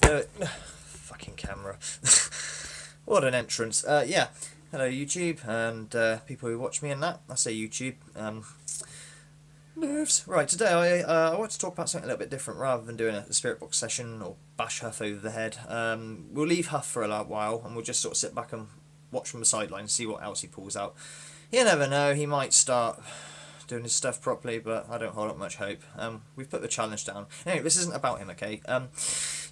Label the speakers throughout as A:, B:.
A: Fucking camera. What an entrance. Yeah. Hello, YouTube, and people who watch me and that. I say YouTube. Nerves. Right, today I want to talk about something a little bit different rather than doing a spirit box session or bash Huff over the head. We'll leave Huff for a while and we'll just sort of sit back and watch from the sideline and see what else he pulls out. You never know, he might start doing his stuff properly, but I don't hold up much hope. We've put the challenge down. Anyway, this isn't about him, okay?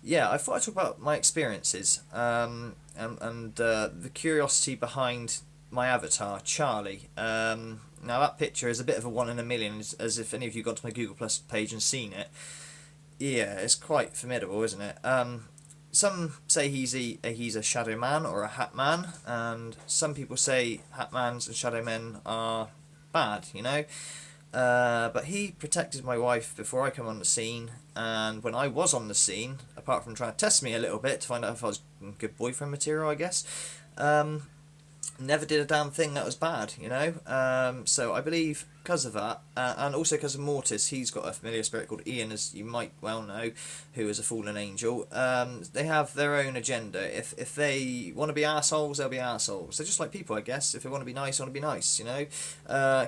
A: Yeah, I thought I'd talk about my experiences and the curiosity behind my avatar, Charlie. Now that picture is a bit of a one in a million, as if any of you got to my Google Plus page and seen it. Yeah, it's quite formidable, isn't it? Some say he's a shadow man or a hat man, and some people say hat mans and shadow men are bad, you know. But he protected my wife before I come on the scene, and when I was on the scene, apart from trying to test me a little bit to find out if I was good boyfriend material, I guess, never did a damn thing that was bad, you know. So I believe because of that, and also because of Mortis, he's got a familiar spirit called Ian, as you might well know, who is a fallen angel. They have their own agenda. If they want to be assholes, they'll be assholes. They're just like people, I guess. If they want to be nice, they want to be nice, you know.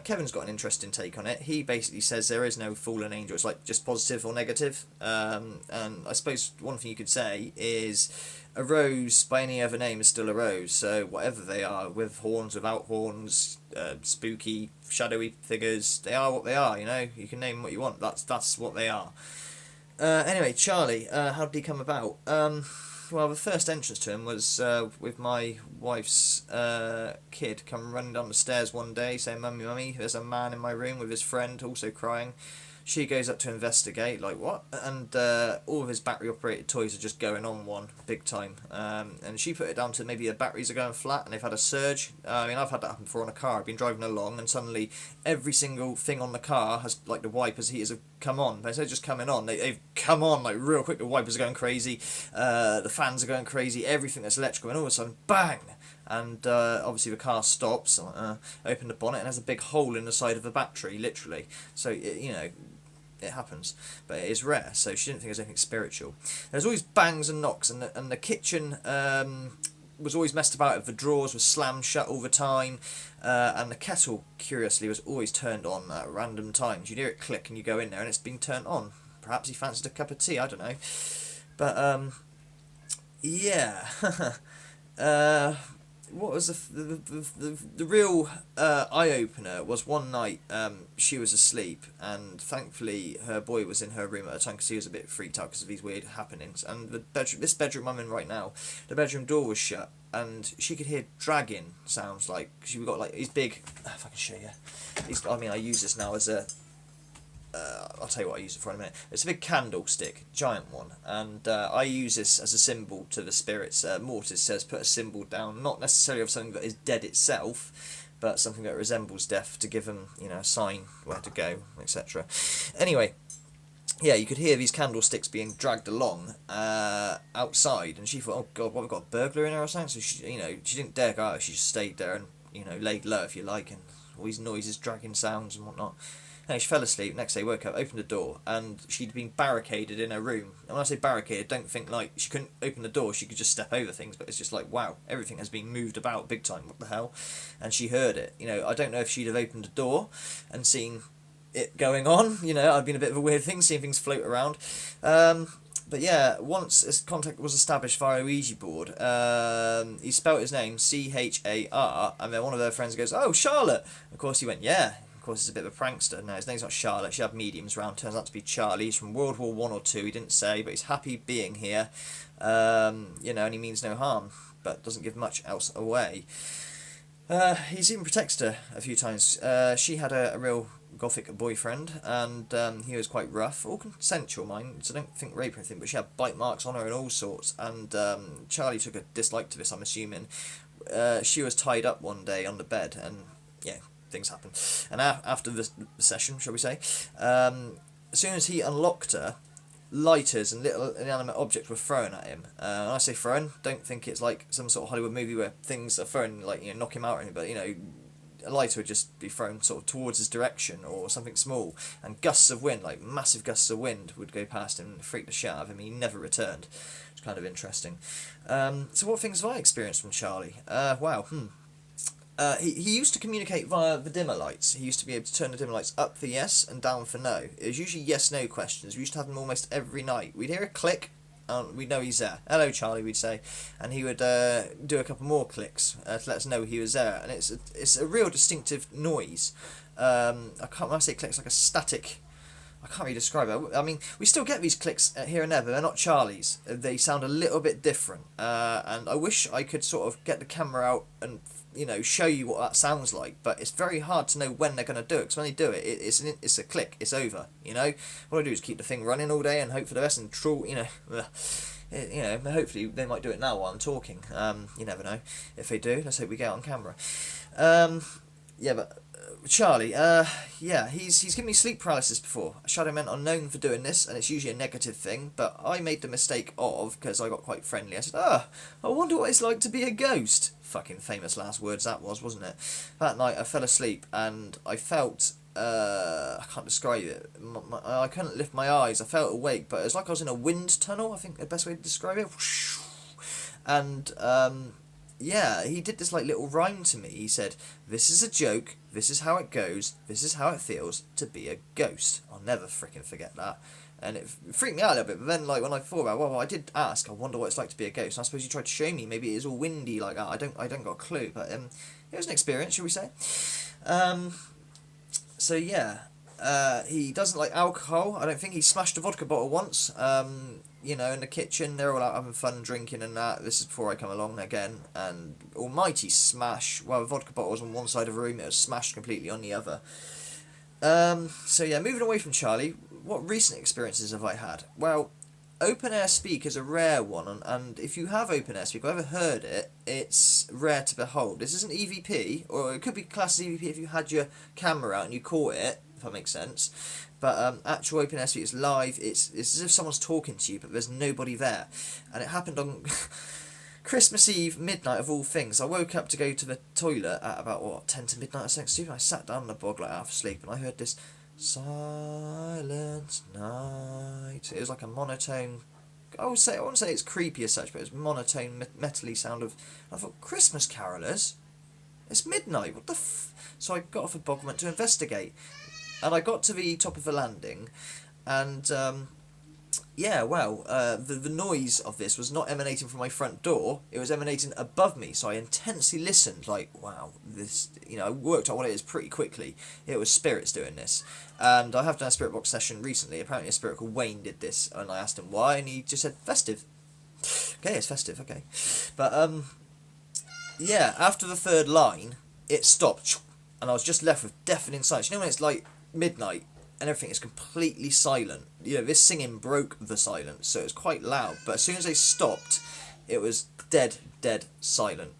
A: Kevin's got an interesting take on it. He basically says there is no fallen angel. It's like just positive or negative. And I suppose one thing you could say is a rose by any other name is still a rose. So whatever they are, with horns, without horns, spooky, shadowy figures, they are what they are. You know, you can name what you want. That's what they are. Anyway, Charlie, how did he come about? Well, the first entrance to him was with my wife's kid come running down the stairs one day saying, "Mummy, mummy, there's a man in my room with his friend also crying." She goes up to investigate, like, what? And all of his battery-operated toys are just going on one, big time. And she put it down to maybe the batteries are going flat and they've had a surge. I mean, I've had that happen before on a car. I've been driving along and suddenly every single thing on the car has, like, the wipers, heaters have come on. But instead of just coming on, they've come on, like, real quick. The wipers are going crazy. The fans are going crazy. Everything that's electrical. And all of a sudden, bang! And obviously the car stops, open the bonnet, and there's a big hole in the side of the battery, literally. So, you know, it happens, but it is rare, so she didn't think it was anything spiritual. There's always bangs and knocks, and the kitchen was always messed about. The drawers were slammed shut all the time, and the kettle, curiously, was always turned on at random times. You'd hear it click, and you go in there, and it's been turned on. Perhaps he fancied a cup of tea, I don't know. But, yeah. What was the real eye-opener was one night she was asleep, and thankfully her boy was in her room at the time because he was a bit freaked out because of these weird happenings. And this bedroom I'm in right now, the bedroom door was shut, and she could hear dragging sounds. Like she got like these big, if I can show you, I mean, I use this now as a I'll tell you what I use it for in a minute. It's a big candlestick, giant one, and I use this as a symbol to the spirits. Mortis says put a symbol down, not necessarily of something that is dead itself, but something that resembles death to give them, you know, a sign where to go, etc. Anyway, yeah, you could hear these candlesticks being dragged along outside, and she thought, oh god, what, we've got a burglar in there or something? So she, you know, she didn't dare go out. She just stayed there and, you know, laid low, if you like, and all these noises, dragging sounds and whatnot. Anyway, she fell asleep. Next day, woke up, opened the door, and she'd been barricaded in her room. And when I say barricaded, don't think like she couldn't open the door, she could just step over things, but it's just like, wow, everything has been moved about big time, what the hell? And she heard it. You know, I don't know if she'd have opened the door and seen it going on, you know, I'd been a bit of a weird thing, seeing things float around. But yeah, once his contact was established via a Ouija board, he spelt his name Char, and then one of their friends goes, "Oh, Charlotte." Of course, he went, "Yeah." Of course, he's a bit of a prankster. No, his name's not Charlotte. She had mediums round. Turns out to be Charlie. He's from World War One or Two. He didn't say, but he's happy being here. You know, and he means no harm, but doesn't give much else away. He's even protected her a few times. She had a real gothic boyfriend, and he was quite rough, all consensual, mind, so I don't think rape or anything, but she had bite marks on her and all sorts, and Charlie took a dislike to this, I'm assuming. She was tied up one day on the bed, and yeah, things happen. And after the session, shall we say, as soon as he unlocked her, lighters and little inanimate objects were thrown at him. When I say thrown, don't think it's like some sort of Hollywood movie where things are thrown, like, you know, knock him out or anything, but, you know, a lighter would just be thrown sort of towards his direction or something small, and gusts of wind, like massive gusts of wind, would go past him and freak the shit out of him. He never returned. It's kind of interesting. So what things have I experienced from Charlie? Wow. He used to communicate via the dimmer lights. He used to be able to turn the dimmer lights up for yes and down for no. It was usually yes/no questions. We used to have them almost every night. We'd hear a click, and we'd know he's there. "Hello, Charlie," we'd say, and he would do a couple more clicks to let us know he was there. And it's a real distinctive noise. When I say clicks, like a static. I can't really describe it. I mean, we still get these clicks here and there, but they're not Charlie's. They sound a little bit different, and I wish I could sort of get the camera out and show you what that sounds like. But it's very hard to know when they're going to do it, because when they do it, it's a click. It's over. What I do is keep the thing running all day and hope for the best and troll. Hopefully they might do it now while I'm talking. You never know. If they do, let's hope we get it on camera. But Charlie, he's given me sleep paralysis before. Shadow Men are known for doing this, and it's usually a negative thing, but I made the mistake of, because I got quite friendly, I said, I wonder what it's like to be a ghost. Fucking famous last words that was, wasn't it? That night I fell asleep, and I felt, I can't describe it, I couldn't lift my eyes, I felt awake, but it was like I was in a wind tunnel, I think the best way to describe it. And, he did this like little rhyme to me. He said, "This is a joke, this is how it goes, this is how it feels to be a ghost." I'll never freaking forget that. And it freaked me out a little bit, but then when I thought about it, I did ask, I wonder what it's like to be a ghost. And I suppose you tried to show me, maybe it is all windy like that. I don't got a clue, but it was an experience, shall we say. He doesn't like alcohol. I don't think he smashed a vodka bottle once. In the kitchen, they're all out having fun drinking and that. This is before I come along again, and almighty smash. Well, the vodka bottle was on one side of the room, it was smashed completely on the other. Moving away from Charlie, what recent experiences have I had? Well, open air speak is a rare one, and if you have open air speak or ever heard it, it's rare to behold. This isn't EVP, or it could be classed as EVP if you had your camera out and you caught it, if that makes sense. But actual open air speak is live. It's as if someone's talking to you, but there's nobody there. And it happened on Christmas Eve, midnight of all things. I woke up to go to the toilet at about 10 to midnight or something stupid. I sat down on the bog like half asleep, and I heard this "Silent Night." It was like a monotone. I wouldn't say it's creepy as such, but it was monotone, metally sound of. I thought, Christmas carolers. It's midnight. What the So I got off a bog and went to investigate. And I got to the top of the landing, and the noise of this was not emanating from my front door, it was emanating above me, so I intensely listened, like, wow, this, I worked out what it is pretty quickly. It was spirits doing this, and I have done a spirit box session recently. Apparently a spirit called Wayne did this, and I asked him why, and he just said, festive. Okay, it's festive, okay. But, after the third line, it stopped, and I was just left with deafening silence. When it's like midnight and everything is completely silent, this singing broke the silence, so it was quite loud, but as soon as they stopped, it was dead silent.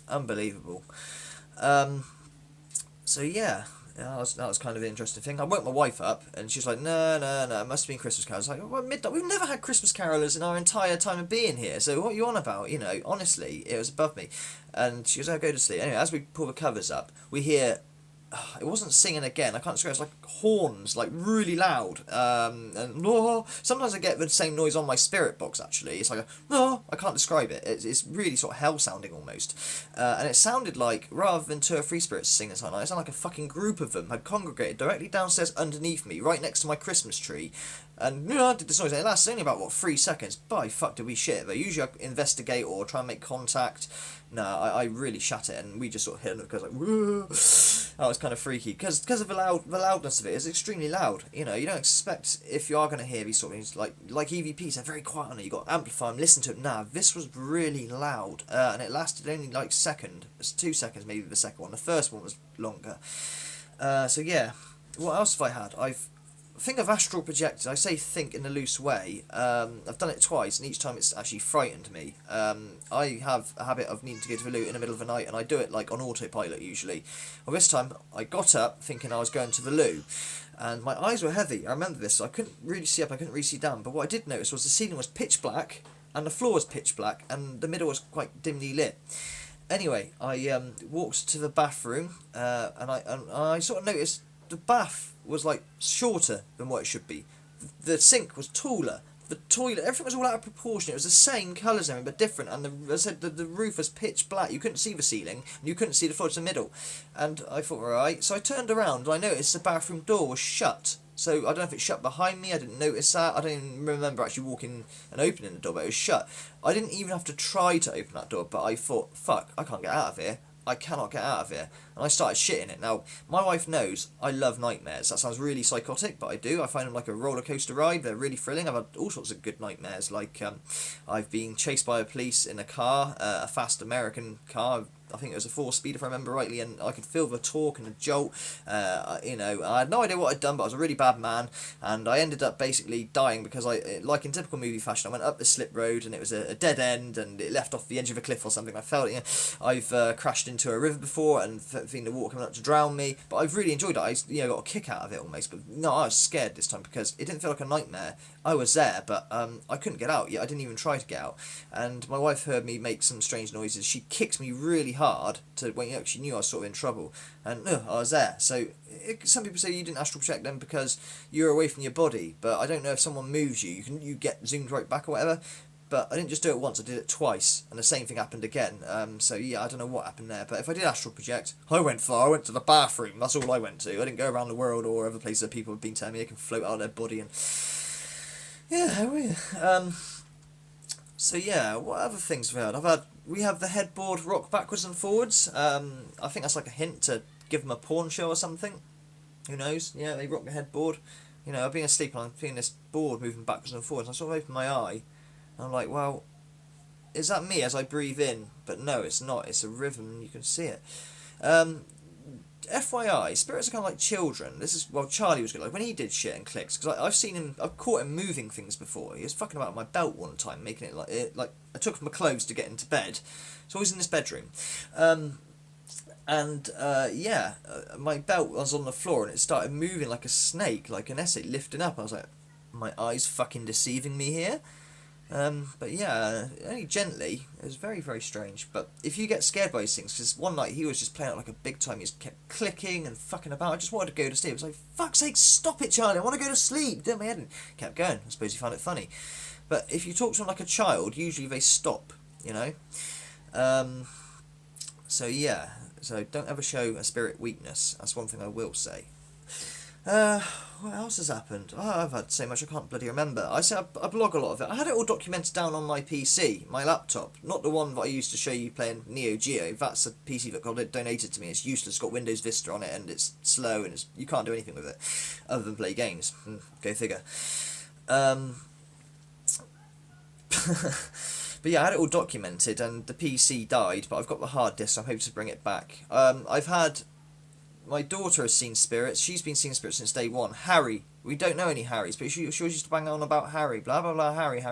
A: Unbelievable. That was kind of an interesting thing. I woke my wife up, and she's like, no, it must have been Christmas carols. I was like, well, midnight, we've never had Christmas carolers in our entire time of being here, so what are you on about? Honestly, it was above me. And she goes, "Oh, go to sleep." Anyway, as we pull the covers up, we hear, it wasn't singing again, I can't describe it, it's like horns, like really loud, sometimes I get the same noise on my spirit box actually, it's like I can't describe it, it's really sort of hell sounding almost, and it sounded like, rather than 2 or 3 spirits singing something, it sounded like a fucking group of them had congregated directly downstairs underneath me, right next to my Christmas tree, and I did this noise, and it lasted only about 3 seconds. By fuck did we shit. But usually I investigate or try and make contact. No, I really shat it, and we just sort of hit it because like, whoa. That was kind of freaky because of the loudness of it. It's extremely loud. You don't expect, if you are going to hear these sort of things like EVPs, they're very quiet on it. You got to amplify them, listen to it. Nah, this was really loud, and it lasted only like second. It's 2 seconds maybe the second one. The first one was longer. What else have I had? I think I've astral projected. I say think in a loose way. I've done it twice, and each time it's actually frightened me. I have a habit of needing to go to the loo in the middle of the night, and I do it like on autopilot usually. Well, this time I got up thinking I was going to the loo, and my eyes were heavy. I remember this, so I couldn't really see up, I couldn't really see down, but what I did notice was the ceiling was pitch black, and the floor was pitch black, and the middle was quite dimly lit. Anyway, I walked to the bathroom, and I sort of noticed the bath was like shorter than what it should be. The sink was taller. The toilet, everything was all out of proportion. It was the same colours and everything, but different. And as I said, the roof was pitch black. You couldn't see the ceiling, and you couldn't see the floor to the middle. And I thought, alright. So I turned around, and I noticed the bathroom door was shut. So I don't know if it shut behind me. I didn't notice that. I don't even remember actually walking and opening the door, but it was shut. I didn't even have to try to open that door, but I thought, fuck, I can't get out of here. I cannot get out of here. And I started shitting it. Now, my wife knows I love nightmares. That sounds really psychotic, but I do. I find them like a roller coaster ride. They're really thrilling. I've had all sorts of good nightmares. Like, I've been chased by a police in a car, a fast American car. I think it was a 4-speed if I remember rightly, and I could feel the torque and the jolt. You know, I had no idea what I'd done, but I was a really bad man, and I ended up basically dying because like in typical movie fashion, I went up the slip road and it was a dead end, and it left off the edge of a cliff or something. I felt, you know, I've crashed into a river before and seen the water coming up to drown me, but I've really enjoyed it. I got a kick out of it almost, but no, I was scared this time because it didn't feel like a nightmare. I was there, but I couldn't get out yet. I didn't even try to get out, and my wife heard me make some strange noises. She kicked me really hard to when she knew I was sort of in trouble, and I was there. So some people say you didn't astral project them because you're away from your body, but I don't know if someone moves you, you get zoomed right back or whatever. But I didn't just do it once, I did it twice, and the same thing happened again. So yeah, I don't know what happened there, but if I did astral project, I went far. I went to the bathroom. That's all I went to. I didn't go around the world or other places that people have been telling me they can float out of their body and yeah. So yeah, what other things we had? We have the headboard rock backwards and forwards. I think that's like a hint to give them a porn show or something. Who knows? Yeah, they rock the headboard. You know, I've been asleep and I'm feeling this board moving backwards and forwards. I sort of open my eye, and I'm like, well, is that me as I breathe in? But no, it's not. It's a rhythm, and you can see it. FYI, spirits are kind of like children. Charlie was good. Like when he did shit and clicks, because I've caught him moving things before. He was fucking about my belt one time, making it like I took off my clothes to get into bed. So I was in this bedroom, my belt was on the floor and it started moving like a snake, like an essay lifting up. I was like, my eyes fucking deceiving me here. But yeah, only gently. It was very, very strange. But if you get scared by these things, because one night he was just playing it like a big time, he just kept clicking and fucking about. I just wanted to go to sleep. I was like, fuck's sake, stop it, Charlie. I want to go to sleep. Did my head and kept going. I suppose he found it funny. But if you talk to them like a child, usually they stop, you know. So yeah. So don't ever show a spirit weakness. That's one thing I will say. What else has happened? Oh, I've had so much I can't bloody remember. I blog a lot of it. I had it all documented down on my PC, my laptop. Not the one that I used to show you playing Neo Geo. That's a PC that got donated to me. It's useless. It's got Windows Vista on it and it's slow and you can't do anything with it other than play games. Go figure. But yeah, I had it all documented and the PC died, but I've got the hard disk, so I'm hoping to bring it back. My daughter has seen spirits. She's been seeing spirits since day one. Harry. We don't know any Harrys, but she always used to bang on about Harry. Blah, blah, blah, Harry.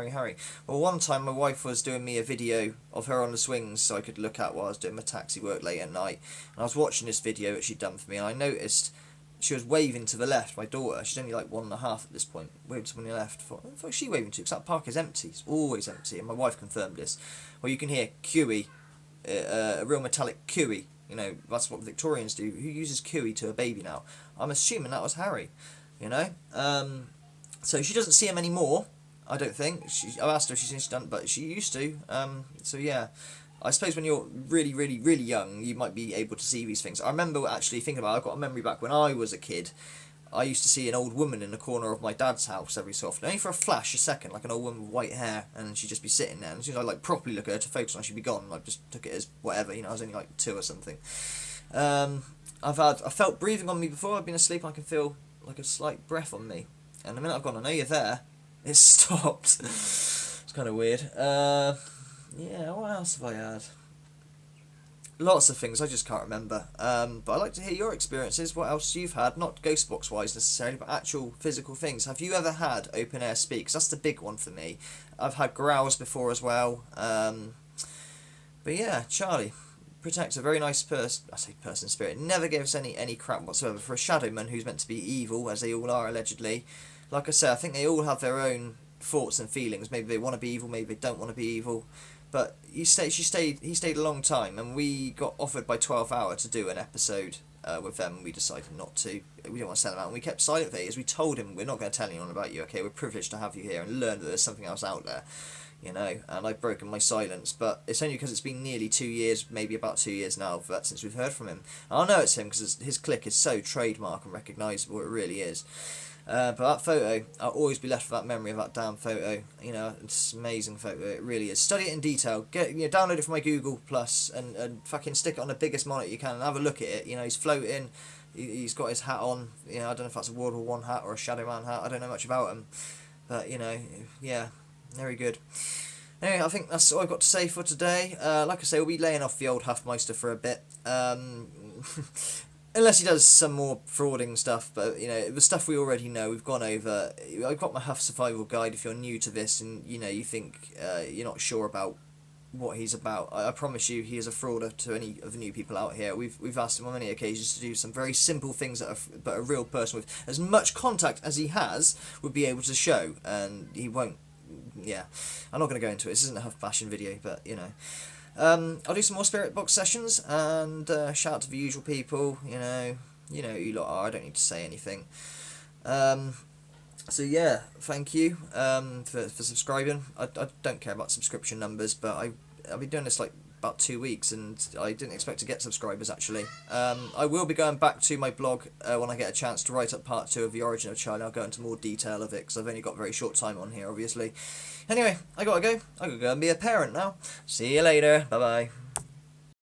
A: Well, one time my wife was doing me a video of her on the swings so I could look at while I was doing my taxi work late at night. And I was watching this video that she'd done for me, and I noticed she was waving to the left, my daughter. She's only like 1.5 at this point. Waving to the left. I thought she waving to? Because that park is empty. It's always empty. And my wife confirmed this. Well, you can hear cooey, a real metallic cooey. You know, that's what Victorians do. Who uses cooey to a baby now? I'm assuming that was Harry, you know? So she doesn't see him anymore, I don't think. I asked her if she's done, but she used to. So yeah, I suppose when you're really, really, really young, you might be able to see these things. I remember actually thinking about it. I've got a memory back when I was a kid. I used to see an old woman in the corner of my dad's house every so often, only for a flash, a second, like an old woman with white hair, and she'd just be sitting there, and as soon as I like properly look at her to focus on her, she'd be gone, and I just took it as whatever, you know, I was only like 2 or something. I felt breathing on me before. I've been asleep, and I can feel like a slight breath on me, and the minute I've gone, I know you're there, it stopped. It's kind of weird. Yeah, what else have I had? Lots of things, I just can't remember. But I'd like to hear your experiences, what else you've had, not ghost box wise necessarily, but actual physical things. Have you ever had open air speaks? That's the big one for me. I've had growls before as well. But yeah, Charlie, protector, very nice person. I say person spirit. Never gave us any crap whatsoever. For a shadowman who's meant to be evil, as they all are allegedly. Like I said, I think they all have their own thoughts and feelings. Maybe they want to be evil, maybe they don't want to be evil. but he stayed a long time, and we got offered by 12 Hour to do an episode with them, and we decided not to. We didn't want to send them out, and we kept silent for years. We told him, we're not going to tell anyone about you, okay? We're privileged to have you here and learn that there's something else out there, you know, and I've broken my silence, but it's only because it's been nearly 2 years, maybe about 2 years now, since we've heard from him. And I know it's him because his click is so trademark and recognisable, it really is. But that photo, I'll always be left with that memory of that damn photo. You know, it's an amazing photo. It really is. Study it in detail. Download it from my Google Plus and fucking stick it on the biggest monitor you can and have a look at it. You know, he's floating. He's got his hat on. You know, I don't know if that's a World War One hat or a Shadow Man hat. I don't know much about him, but you know, yeah, very good. Anyway, I think that's all I've got to say for today. Like I say, we'll be laying off the old Huffmeister for a bit. Unless he does some more frauding stuff, but you know, the stuff we already know, we've gone over. I've got my Huff Survival Guide if you're new to this and you know, you think you're not sure about what he's about. I promise you, he is a frauder to any of the new people out here. We've asked him on many occasions to do some very simple things but a real person with as much contact as he has would be able to show, and he won't. Yeah, I'm not going to go into it. This isn't a Huff bashing video, but you know. I'll do some more Spirit Box sessions, and shout out to the usual people, you know who you lot are, I don't need to say anything. So yeah, thank you for subscribing. I don't care about subscription numbers, but I've been doing this like about 2 weeks, and I didn't expect to get subscribers actually. I will be going back to my blog when I get a chance to write up part 2 of The Origin of Charlie. I'll go into more detail of it, because I've only got very short time on here, obviously. Anyway, I gotta go and be a parent now. See you later, bye bye.